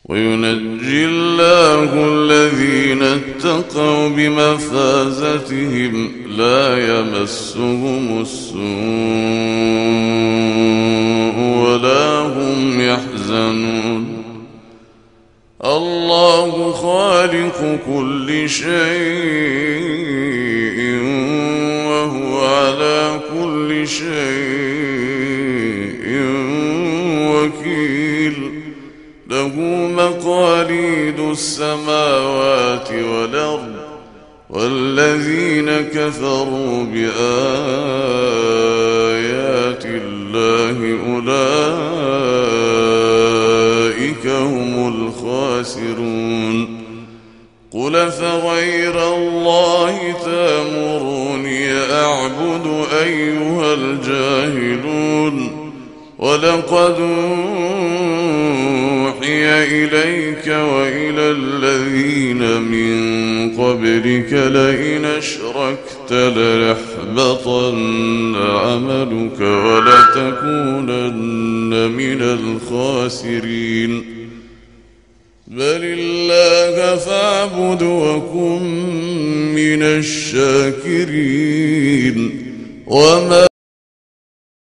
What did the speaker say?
وينجي الله الذين اتقوا بمفازتهم لا يمسهم السوء ولا هم يحزنون. الله خالق كل شيء وهو على كل شيء وكيل. له مقاليد السماوات والأرض والذين كفروا بآيات الله أولئك هم الخاسرون. قل فغير الله تأمروني أعبد أيها الجاهلون. ولقد أوحي إليك وإلى الذين من قبلك لئن أشركت ليحبطن عملك ولتكونن من الخاسرين. بل الله فاعبد وكن من الشاكرين. وما